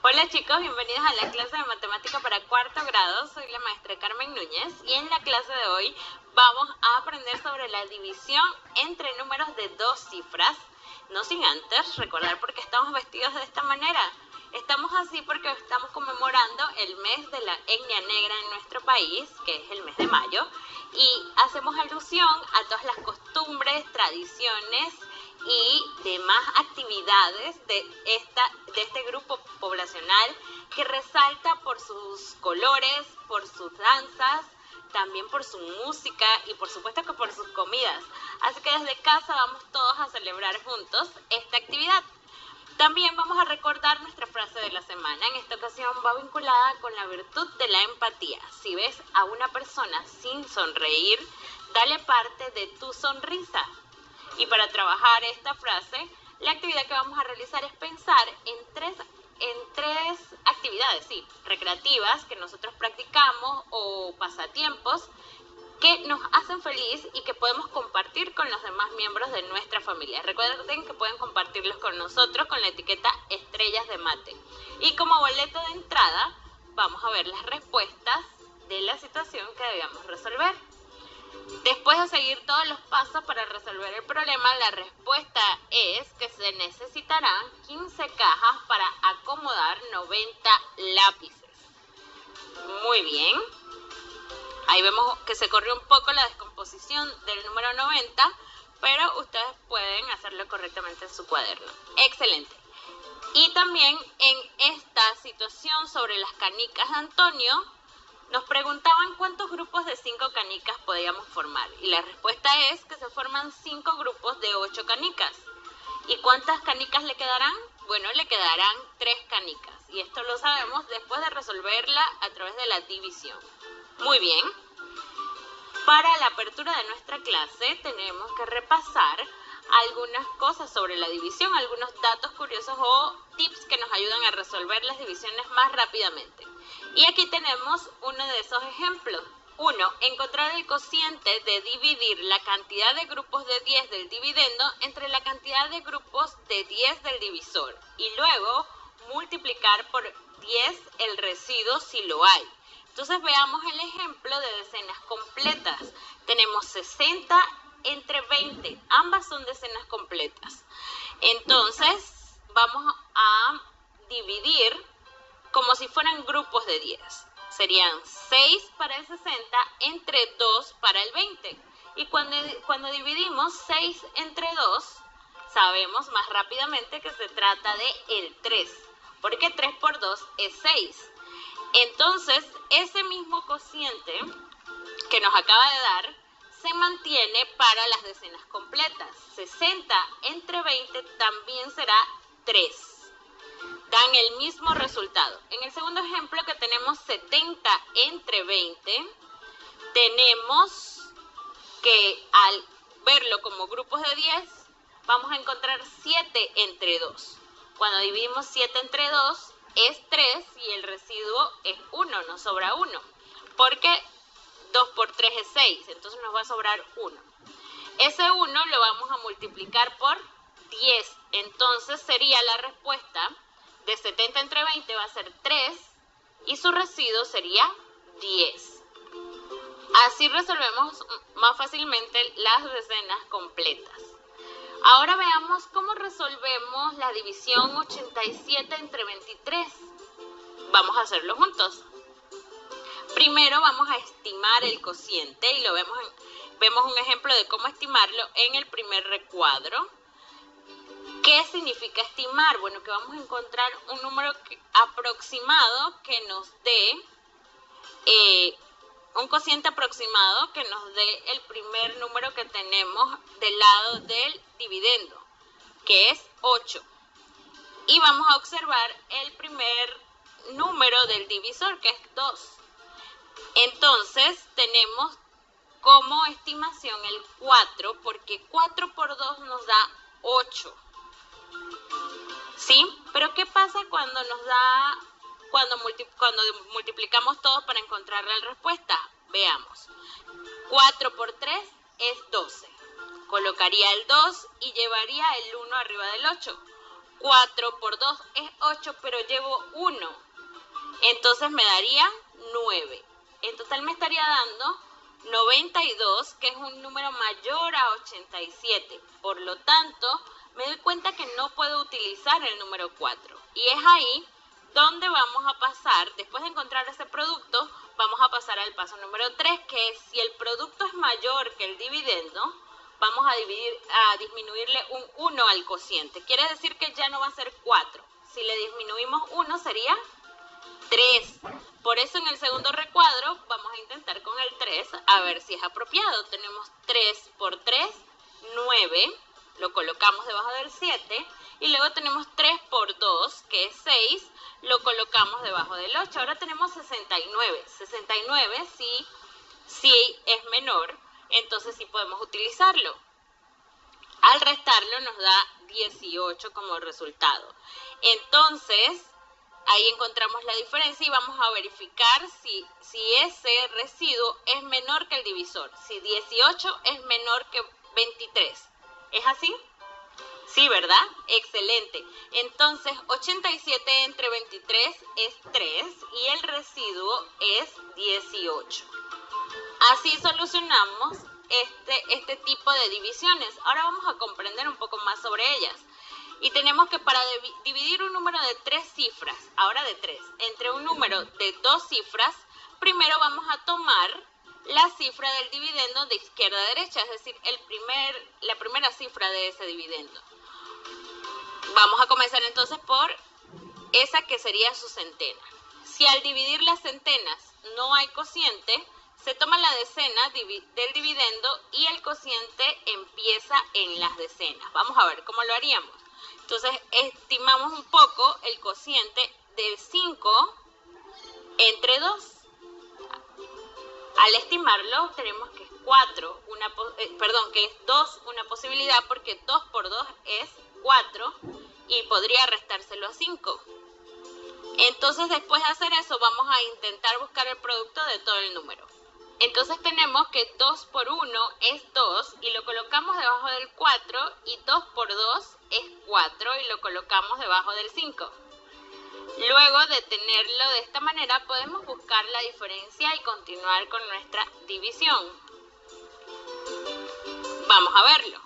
Hola chicos, bienvenidos a la clase de matemática para cuarto grado. Soy la maestra Carmen Núñez y en la clase de hoy vamos a aprender sobre la división entre números de dos cifras. No sin antes recordar por qué estamos vestidos de esta manera. Estamos así porque estamos conmemorando el mes de la etnia negra en nuestro país, que es el mes de mayo, y hacemos alusión a todas las costumbres, tradiciones y demás actividades de este grupo poblacional que resalta por sus colores, por sus danzas, también por su música y por supuesto que por sus comidas. Así que desde casa vamos todos a celebrar juntos esta actividad. También vamos a recordar nuestra frase de la semana. En esta ocasión va vinculada con la virtud de la empatía. Si ves a una persona sin sonreír, dale parte de tu sonrisa. Y para trabajar esta frase, la actividad que vamos a realizar es pensar en tres actividades, recreativas que nosotros practicamos o pasatiempos que nos hacen feliz y que podemos compartir con los demás miembros de nuestra familia. Recuerden que pueden compartirlos con nosotros con la etiqueta Estrellas de Mate. Y como boleto de entrada, vamos a ver las respuestas de la situación que debíamos resolver. Después de seguir todos los pasos para resolver el problema, la respuesta es que se necesitarán 15 cajas para acomodar 90 lápices. Muy bien. Ahí vemos que se corrió un poco la descomposición del número 90, pero ustedes pueden hacerlo correctamente en su cuaderno. Excelente. Y también en esta situación sobre las canicas de Antonio, nos preguntaban cuántos grupos de 5 canicas podíamos formar. Y la respuesta es que se forman 5 grupos de 8 canicas. ¿Y cuántas canicas le quedarán? Bueno, le quedarán 3 canicas. Y esto lo sabemos después de resolverla a través de la división. Muy bien. Para la apertura de nuestra clase tenemos que repasar algunas cosas sobre la división, algunos datos curiosos o tips que nos ayudan a resolver las divisiones más rápidamente. Y aquí tenemos uno de esos ejemplos. 1. Encontrar el cociente de dividir la cantidad de grupos de 10 del dividendo entre la cantidad de grupos de 10 del divisor. Y luego multiplicar por 10 el residuo si lo hay. Entonces veamos el ejemplo de decenas completas. Tenemos 60 entre 20. Ambas son decenas completas. Entonces vamos a dividir como si fueran grupos de 10. Serían 6 para el 60 entre 2 para el 20. Y cuando dividimos 6 entre 2, sabemos más rápidamente que se trata de el 3. Porque 3 por 2 es 6. Entonces, ese mismo cociente que nos acaba de dar se mantiene para las decenas completas. 60 entre 20 también será 3. Dan el mismo resultado. En el segundo ejemplo que tenemos 70 entre 20, tenemos que al verlo como grupos de 10, vamos a encontrar 7 entre 2. Cuando dividimos 7 entre 2, es 3 y el residuo es 1, nos sobra 1. Porque 2 por 3 es 6, entonces nos va a sobrar 1. Ese 1 lo vamos a multiplicar por 10, entonces sería la respuesta de 70 entre 20 va a ser 3 y su residuo sería 10. Así resolvemos más fácilmente las decenas completas. Ahora veamos cómo resolvemos la división 87 entre 23. Vamos a hacerlo juntos. Primero vamos a estimar el cociente y vemos un ejemplo de cómo estimarlo en el primer recuadro. ¿Qué significa estimar? Bueno, que vamos a encontrar un número aproximado que nos dé, un cociente aproximado que nos dé el primer número que tenemos del lado del dividendo, que es 8. Y vamos a observar el primer número del divisor, que es 2. Entonces, tenemos como estimación el 4, porque 4 por 2 nos da 8. ¿Sí? Pero ¿qué pasa cuando cuando multiplicamos todos para encontrar la respuesta? Veamos. 4 por 3 es 12. Colocaría el 2 y llevaría el 1 arriba del 8. 4 por 2 es 8, pero llevo 1. Entonces me daría 9. En total me estaría dando 92, que es un número mayor a 87. Por lo tanto, me doy cuenta que no puedo utilizar el número 4. Y es ahí donde vamos a pasar, después de encontrar ese producto, vamos a pasar al paso número 3, que es si el producto es mayor que el dividendo, vamos a disminuirle un 1 al cociente. Quiere decir que ya no va a ser 4. Si le disminuimos 1 sería 3. Por eso en el segundo recuadro vamos a intentar con el 3 a ver si es apropiado. Tenemos 3 por 3, 9. Lo colocamos debajo del 7. Y luego tenemos 3 por 2, que es 6. Lo colocamos debajo del 8. Ahora tenemos 69. 69 si es menor, entonces sí podemos utilizarlo. Al restarlo nos da 18 como resultado. Entonces, ahí encontramos la diferencia y vamos a verificar si ese residuo es menor que el divisor. Si 18 es menor que 23. ¿Es así? Sí, ¿verdad? Excelente. Entonces, 87 entre 23 es 3 y el residuo es 18. Así solucionamos este tipo de divisiones. Ahora vamos a comprender un poco más sobre ellas. Y tenemos que para dividir un número de 3 cifras, ahora de 3, entre un número de 2 cifras, primero vamos a tomar la cifra del dividendo de izquierda a derecha, es decir, la primera cifra de ese dividendo. Vamos a comenzar entonces por esa que sería su centena. Si al dividir las centenas no hay cociente, se toma la decena del dividendo y el cociente empieza en las decenas. Vamos a ver cómo lo haríamos. Entonces, estimamos un poco el cociente de 5 entre 2. Al estimarlo, tenemos que es 4, que es 2 una posibilidad, porque 2 por 2 es 4 y podría restárselo a 5. Entonces, después de hacer eso, vamos a intentar buscar el producto de todo el número. Entonces tenemos que 2 por 1 es 2 y lo colocamos debajo del 4 y 2 por 2 es 4 y lo colocamos debajo del 5. Luego de tenerlo de esta manera podemos buscar la diferencia y continuar con nuestra división. Vamos a verlo.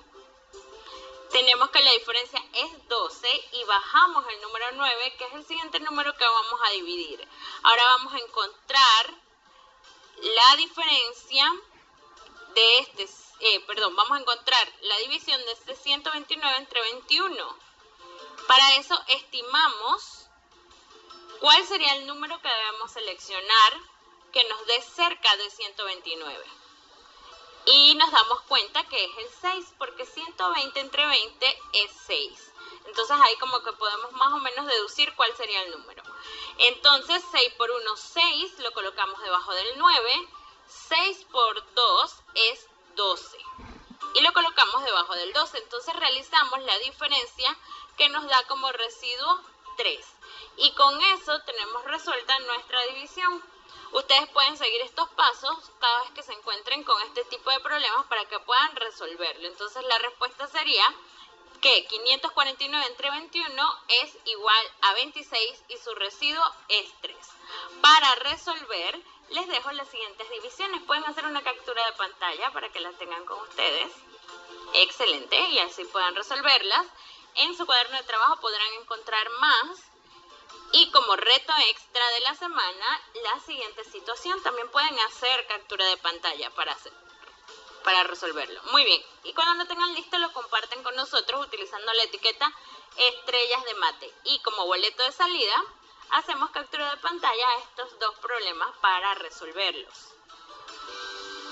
Tenemos que la diferencia es 12 y bajamos el número 9, que es el siguiente número que vamos a dividir. Ahora vamos a encontrar la diferencia de vamos a encontrar la división de este 129 entre 21. Para eso estimamos cuál sería el número que debemos seleccionar que nos dé cerca de 129. Y nos damos cuenta que es el 6, porque 120 entre 20 es 6. Entonces ahí como que podemos más o menos deducir cuál sería el número. Entonces 6 por 1, 6, lo colocamos debajo del 9. 6 por 2 es 12. Y lo colocamos debajo del 12. Entonces realizamos la diferencia que nos da como residuo 3. Y con eso tenemos resuelta nuestra división. Ustedes pueden seguir estos pasos cada vez que se encuentren con este tipo de problemas para que puedan resolverlo. Entonces la respuesta sería que 549 entre 21 es igual a 26 y su residuo es 3. Para resolver, les dejo las siguientes divisiones. Pueden hacer una captura de pantalla para que las tengan con ustedes. Excelente, y así puedan resolverlas. En su cuaderno de trabajo podrán encontrar más. Y como reto extra de la semana, la siguiente situación. También pueden hacer captura de pantalla para resolverlo. Muy bien, y cuando lo tengan listo lo comparten con nosotros utilizando la etiqueta Estrellas de Mate. Y como boleto de salida, hacemos captura de pantalla a estos dos problemas para resolverlos.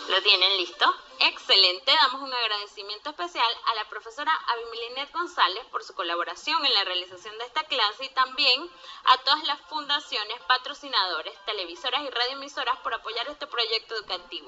¿Lo tienen listo? Excelente, damos un agradecimiento especial a la profesora Abimelinet González por su colaboración en la realización de esta clase y también a todas las fundaciones, patrocinadores, televisoras y radioemisoras por apoyar este proyecto educativo.